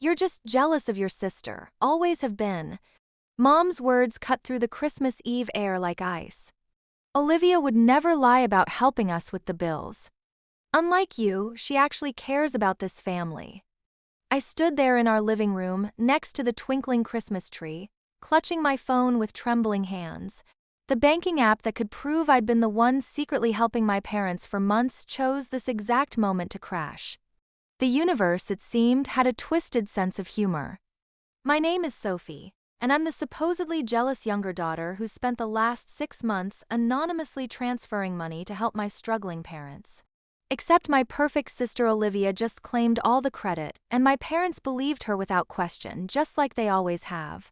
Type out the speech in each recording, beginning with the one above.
You're just jealous of your sister, always have been. Mom's words cut through the Christmas Eve air like ice. Olivia would never lie about helping us with the bills. Unlike you, she actually cares about this family. I stood there in our living room, next to the twinkling Christmas tree, clutching my phone with trembling hands. The banking app that could prove I'd been the one secretly helping my parents for months chose this exact moment to crash. The universe, it seemed, had a twisted sense of humor. My name is Sophie, and I'm the supposedly jealous younger daughter who spent the last 6 months anonymously transferring money to help my struggling parents. Except my perfect sister Olivia just claimed all the credit, and my parents believed her without question, just like they always have.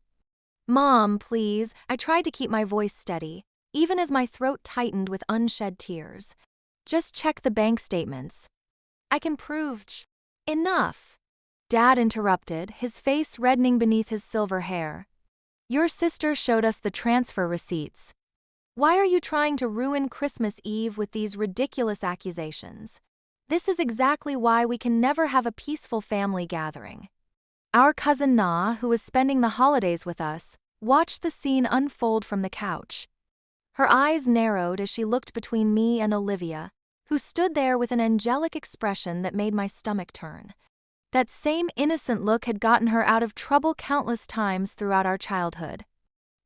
Mom, please, I tried to keep my voice steady, even as my throat tightened with unshed tears. Just check the bank statements. I can prove. Enough. Dad interrupted, his face reddening beneath his silver hair. Your sister showed us the transfer receipts. Why are you trying to ruin Christmas Eve with these ridiculous accusations? This is exactly why we can never have a peaceful family gathering. Our cousin Na, who was spending the holidays with us, watched the scene unfold from the couch. Her eyes narrowed as she looked between me and Olivia, who stood there with an angelic expression that made my stomach turn. That same innocent look had gotten her out of trouble countless times throughout our childhood.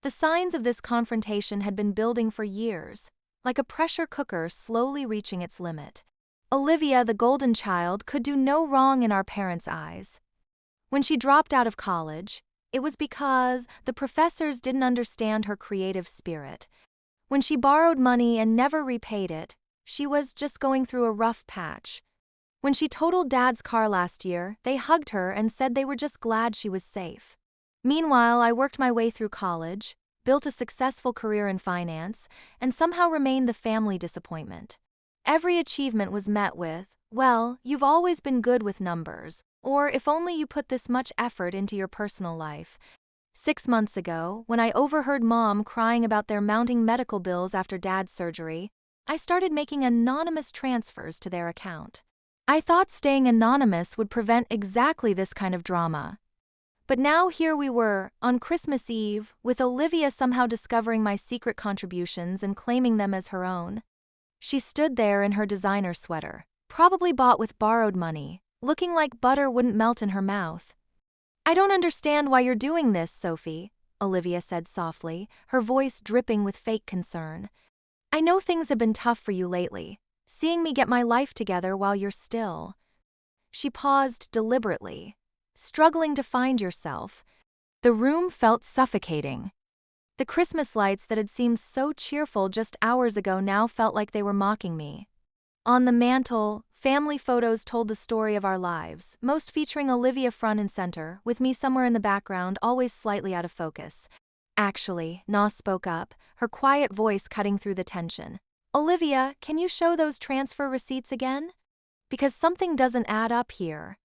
The signs of this confrontation had been building for years, like a pressure cooker slowly reaching its limit. Olivia, the golden child, could do no wrong in our parents' eyes. When she dropped out of college, it was because the professors didn't understand her creative spirit. When she borrowed money and never repaid it, she was just going through a rough patch. When she totaled Dad's car last year, they hugged her and said they were just glad she was safe. Meanwhile, I worked my way through college, built a successful career in finance, and somehow remained the family disappointment. Every achievement was met with, well, you've always been good with numbers, or if only you put this much effort into your personal life. 6 months ago, when I overheard Mom crying about their mounting medical bills after Dad's surgery, I started making anonymous transfers to their account. I thought staying anonymous would prevent exactly this kind of drama. But now here we were, on Christmas Eve, with Olivia somehow discovering my secret contributions and claiming them as her own. She stood there in her designer sweater, probably bought with borrowed money, looking like butter wouldn't melt in her mouth. I don't understand why you're doing this, Sophie, Olivia said softly, her voice dripping with fake concern. I know things have been tough for you lately, seeing me get my life together while you're still. She paused deliberately, struggling to find yourself. The room felt suffocating. The Christmas lights that had seemed so cheerful just hours ago now felt like they were mocking me. On the mantel, family photos told the story of our lives, most featuring Olivia front and center, with me somewhere in the background, always slightly out of focus. Actually, Na spoke up, her quiet voice cutting through the tension. Olivia, can you show those transfer receipts again? Because something doesn't add up here.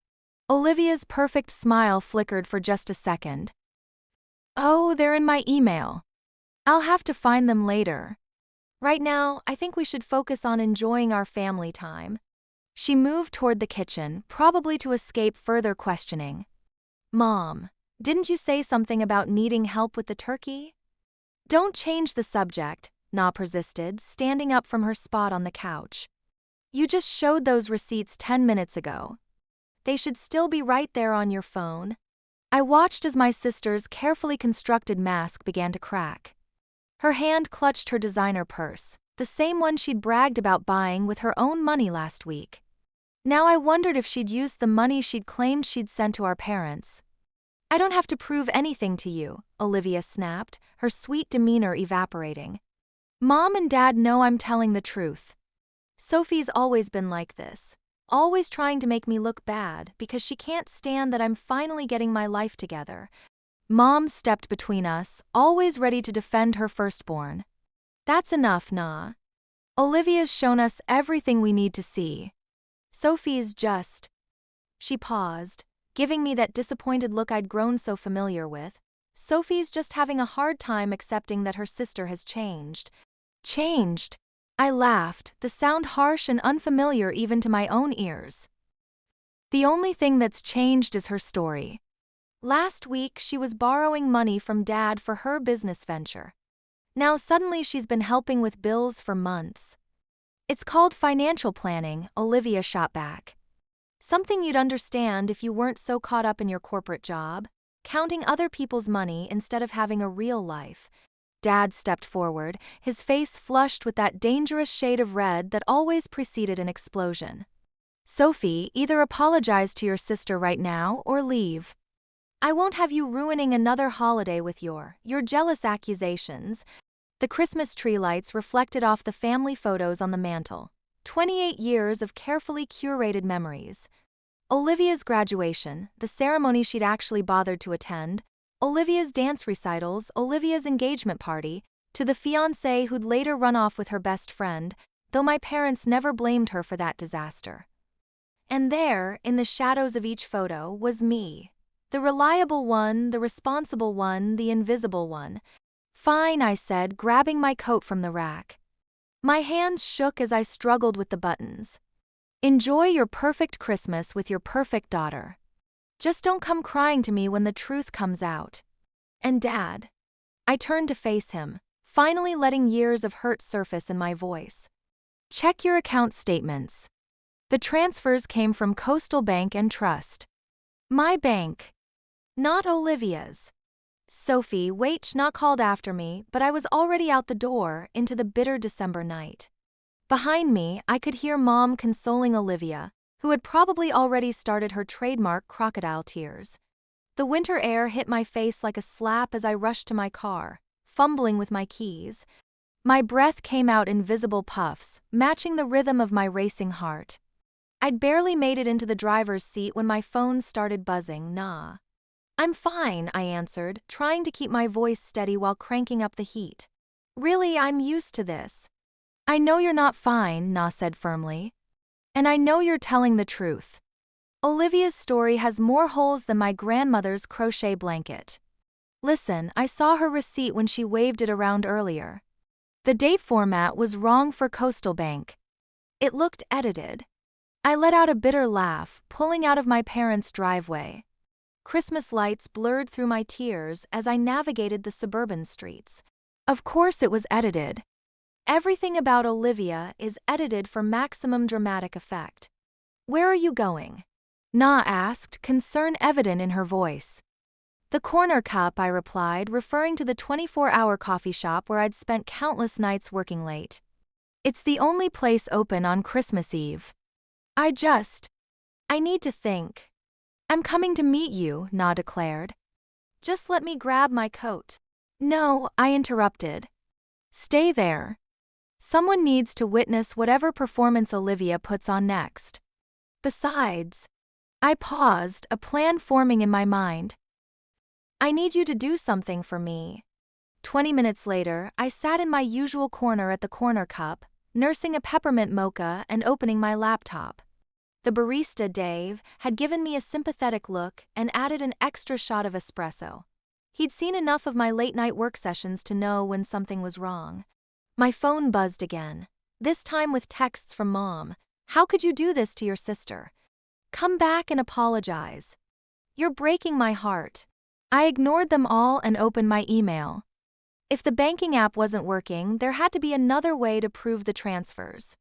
Olivia's perfect smile flickered for just a second. Oh, they're in my email. I'll have to find them later. Right now, I think we should focus on enjoying our family time. She moved toward the kitchen, probably to escape further questioning. Mom, didn't you say something about needing help with the turkey? Don't change the subject, Na persisted, standing up from her spot on the couch. You just showed those receipts 10 minutes ago. They should still be right there on your phone. I watched as my sister's carefully constructed mask began to crack. Her hand clutched her designer purse, the same one she'd bragged about buying with her own money last week. Now I wondered if she'd used the money she'd claimed she'd sent to our parents. I don't have to prove anything to you, Olivia snapped, her sweet demeanor evaporating. Mom and Dad know I'm telling the truth. Sophie's always been like this. Always trying to make me look bad because she can't stand that I'm finally getting my life together. Mom stepped between us, always ready to defend her firstborn. That's enough, Na. Olivia's shown us everything we need to see. Sophie's just... She paused, giving me that disappointed look I'd grown so familiar with. Sophie's just having a hard time accepting that her sister has changed. Changed? I laughed, the sound harsh and unfamiliar even to my own ears. The only thing that's changed is her story. Last week, she was borrowing money from Dad for her business venture. Now suddenly she's been helping with bills for months. It's called financial planning, Olivia shot back. Something you'd understand if you weren't so caught up in your corporate job, counting other people's money instead of having a real life. Dad stepped forward, his face flushed with that dangerous shade of red that always preceded an explosion. Sophie, either apologize to your sister right now or leave. I won't have you ruining another holiday with your jealous accusations. The Christmas tree lights reflected off the family photos on the mantel. 28 years of carefully curated memories. Olivia's graduation, the ceremony she'd actually bothered to attend, Olivia's dance recitals, Olivia's engagement party, to the fiancé who'd later run off with her best friend, though my parents never blamed her for that disaster. And there, in the shadows of each photo, was me. The reliable one, the responsible one, the invisible one. Fine, I said, grabbing my coat from the rack. My hands shook as I struggled with the buttons. Enjoy your perfect Christmas with your perfect daughter. Just don't come crying to me when the truth comes out. And Dad. I turned to face him, finally letting years of hurt surface in my voice. Check your account statements. The transfers came from Coastal Bank and Trust. My bank. Not Olivia's. Sophie, wait, not called after me, but I was already out the door, into the bitter December night. Behind me, I could hear Mom consoling Olivia, who had probably already started her trademark crocodile tears. The winter air hit my face like a slap as I rushed to my car, fumbling with my keys. My breath came out in visible puffs, matching the rhythm of my racing heart. I'd barely made it into the driver's seat when my phone started buzzing. Nah. I'm fine, I answered, trying to keep my voice steady while cranking up the heat. Really, I'm used to this. I know you're not fine, Na said firmly. And I know you're telling the truth. Olivia's story has more holes than my grandmother's crochet blanket. Listen, I saw her receipt when she waved it around earlier. The date format was wrong for Coastal Bank. It looked edited. I let out a bitter laugh, pulling out of my parents' driveway. Christmas lights blurred through my tears as I navigated the suburban streets. Of course it was edited. Everything about Olivia is edited for maximum dramatic effect. Where are you going? Na asked, concern evident in her voice. The Corner Cup, I replied, referring to the 24-hour coffee shop where I'd spent countless nights working late. It's the only place open on Christmas Eve. I need to think. I'm coming to meet you, Na declared. Just let me grab my coat. No, I interrupted. Stay there. Someone needs to witness whatever performance Olivia puts on next. Besides, I paused, a plan forming in my mind. I need you to do something for me. 20 minutes later, I sat in my usual corner at the Corner Cup, nursing a peppermint mocha and opening my laptop. The barista, Dave, had given me a sympathetic look and added an extra shot of espresso. He'd seen enough of my late-night work sessions to know when something was wrong. My phone buzzed again, this time with texts from Mom. How could you do this to your sister? Come back and apologize. You're breaking my heart. I ignored them all and opened my email. If the banking app wasn't working, there had to be another way to prove the transfers.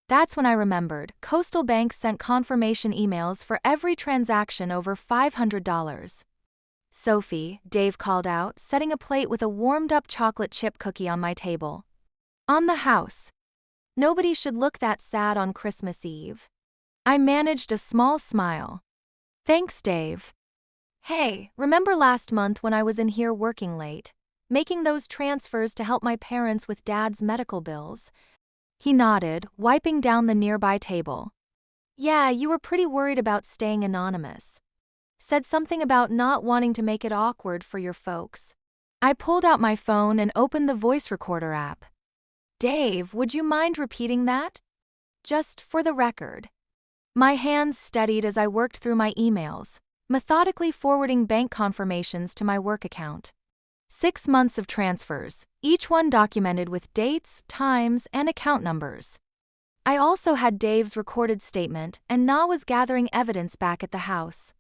That's when I remembered, Coastal Bank sent confirmation emails for every transaction over $500. Sophie, Dave called out, setting a plate with a warmed-up chocolate chip cookie on my table. On the house. Nobody should look that sad on Christmas Eve. I managed a small smile. Thanks, Dave. Hey, remember last month when I was in here working late, making those transfers to help my parents with Dad's medical bills? He nodded, wiping down the nearby table. Yeah, you were pretty worried about staying anonymous. Said something about not wanting to make it awkward for your folks. I pulled out my phone and opened the voice recorder app. Dave, would you mind repeating that? Just for the record. My hands steadied as I worked through my emails, methodically forwarding bank confirmations to my work account. 6 months of transfers, each one documented with dates, times, and account numbers. I also had Dave's recorded statement, and Na was gathering evidence back at the house.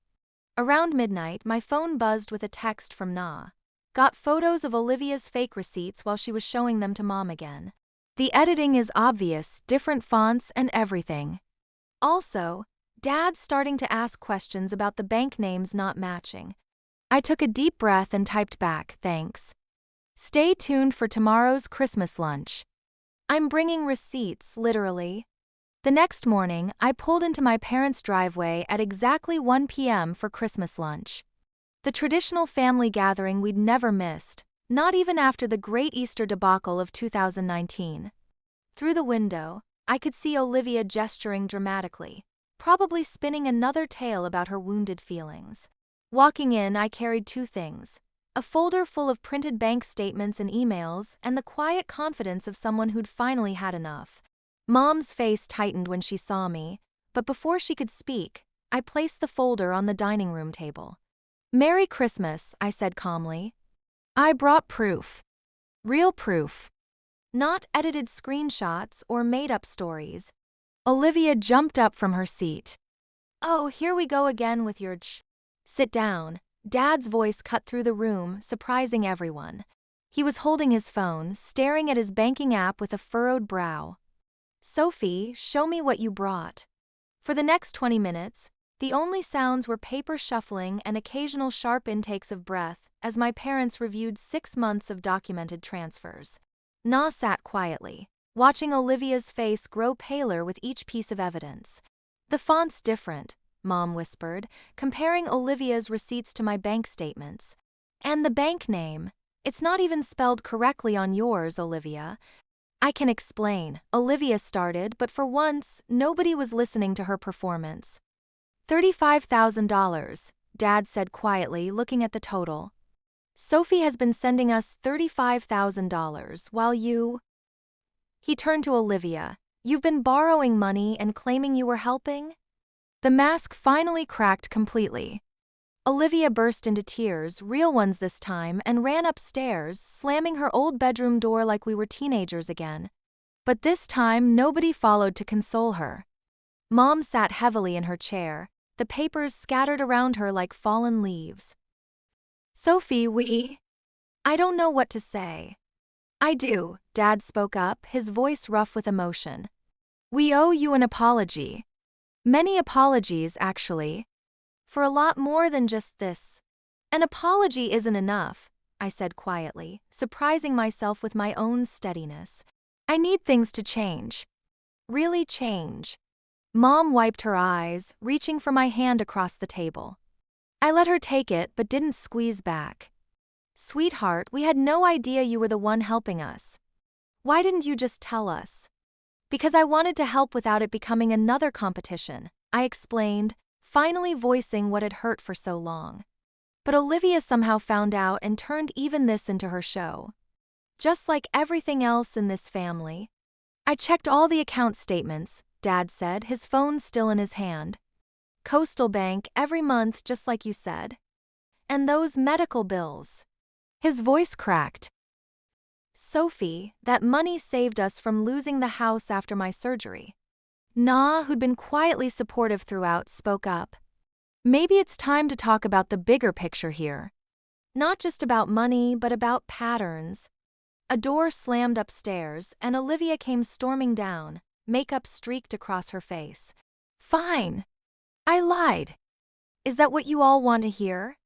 Around midnight, my phone buzzed with a text from Na. Got photos of Olivia's fake receipts while she was showing them to Mom again. The editing is obvious, different fonts and everything. Also, Dad's starting to ask questions about the bank names not matching. I took a deep breath and typed back, thanks. Stay tuned for tomorrow's Christmas lunch. I'm bringing receipts, literally. The next morning, I pulled into my parents' driveway at exactly 1 p.m. for Christmas lunch. The traditional family gathering we'd never missed, not even after the Great Easter debacle of 2019. Through the window, I could see Olivia gesturing dramatically, probably spinning another tale about her wounded feelings. Walking in, I carried two things: a folder full of printed bank statements and emails, and the quiet confidence of someone who'd finally had enough. Mom's face tightened when she saw me, but before she could speak, I placed the folder on the dining room table. Merry Christmas, I said calmly. I brought proof. Real proof. Not edited screenshots or made-up stories. Olivia jumped up from her seat. Oh, here we go again with your Sit down. Dad's voice cut through the room, surprising everyone. He was holding his phone, staring at his banking app with a furrowed brow. Sophie, show me what you brought. For the next 20 minutes, the only sounds were paper shuffling and occasional sharp intakes of breath as my parents reviewed 6 months of documented transfers. Na sat quietly, watching Olivia's face grow paler with each piece of evidence. The font's different, Mom whispered, comparing Olivia's receipts to my bank statements. And the bank name, it's not even spelled correctly on yours, Olivia. I can explain, Olivia started, but for once, nobody was listening to her performance. $35,000, Dad said quietly, looking at the total. Sophie has been sending us $35,000 while you... He turned to Olivia. You've been borrowing money and claiming you were helping? The mask finally cracked completely. Olivia burst into tears, real ones this time, and ran upstairs, slamming her old bedroom door like we were teenagers again. But this time, nobody followed to console her. Mom sat heavily in her chair, the papers scattered around her like fallen leaves. Sophie, I don't know what to say. I do, Dad spoke up, his voice rough with emotion. We owe you an apology. Many apologies, actually. For a lot more than just this. An apology isn't enough, I said quietly, surprising myself with my own steadiness. I need things to change. Really change. Mom wiped her eyes, reaching for my hand across the table. I let her take it but didn't squeeze back. Sweetheart, we had no idea you were the one helping us. Why didn't you just tell us? Because I wanted to help without it becoming another competition, I explained, finally voicing what had hurt for so long. But Olivia somehow found out and turned even this into her show. Just like everything else in this family. I checked all the account statements, Dad said, his phone still in his hand. Coastal Bank every month, just like you said. And those medical bills. His voice cracked. Sophie, that money saved us from losing the house after my surgery. Na, who'd been quietly supportive throughout, spoke up. Maybe it's time to talk about the bigger picture here. Not just about money, but about patterns. A door slammed upstairs, and Olivia came storming down, makeup streaked across her face. Fine. I lied. Is that what you all want to hear?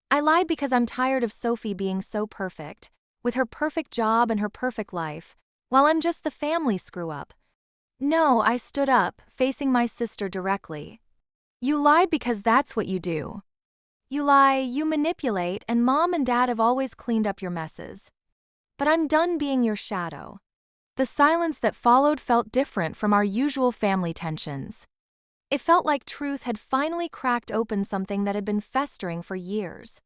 I lied because I'm tired of Sophie being so perfect, with her perfect job and her perfect life, while I'm just the family screw-up. No, I stood up, facing my sister directly. You lied because that's what you do. You lie, you manipulate, and Mom and Dad have always cleaned up your messes. But I'm done being your shadow. The silence that followed felt different from our usual family tensions. It felt like truth had finally cracked open something that had been festering for years.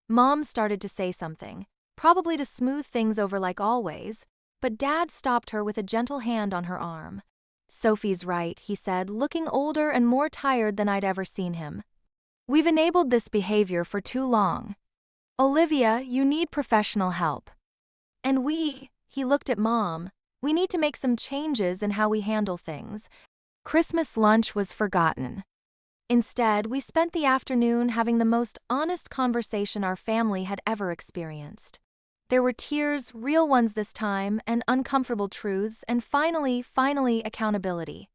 Mom started to say something, probably to smooth things over like always, but Dad stopped her with a gentle hand on her arm. Sophie's right, he said, looking older and more tired than I'd ever seen him. We've enabled this behavior for too long. Olivia, you need professional help. And he looked at Mom, we need to make some changes in how we handle things. Christmas lunch was forgotten. Instead, we spent the afternoon having the most honest conversation our family had ever experienced. There were tears, real ones this time, and uncomfortable truths, and finally, accountability.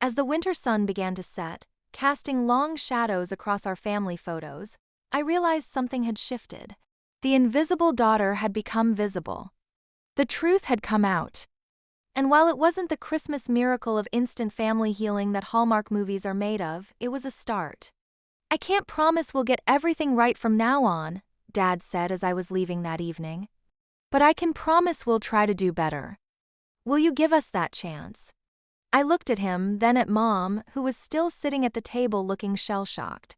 As the winter sun began to set, casting long shadows across our family photos, I realized something had shifted. The invisible daughter had become visible. The truth had come out. And while it wasn't the Christmas miracle of instant family healing that Hallmark movies are made of, it was a start. "I can't promise we'll get everything right from now on," Dad said as I was leaving that evening. "But I can promise we'll try to do better. Will you give us that chance?" I looked at him, then at Mom, who was still sitting at the table looking shell-shocked.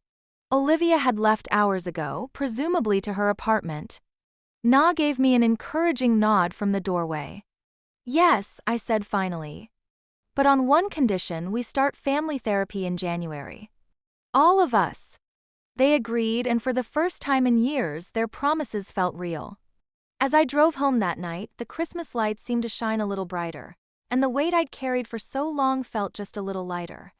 Olivia had left hours ago, presumably to her apartment. Na gave me an encouraging nod from the doorway. "Yes," I said finally. "But on one condition: we start family therapy in January." "All of us." They agreed, and for the first time in years, their promises felt real. As I drove home that night, the Christmas lights seemed to shine a little brighter, and the weight I'd carried for so long felt just a little lighter.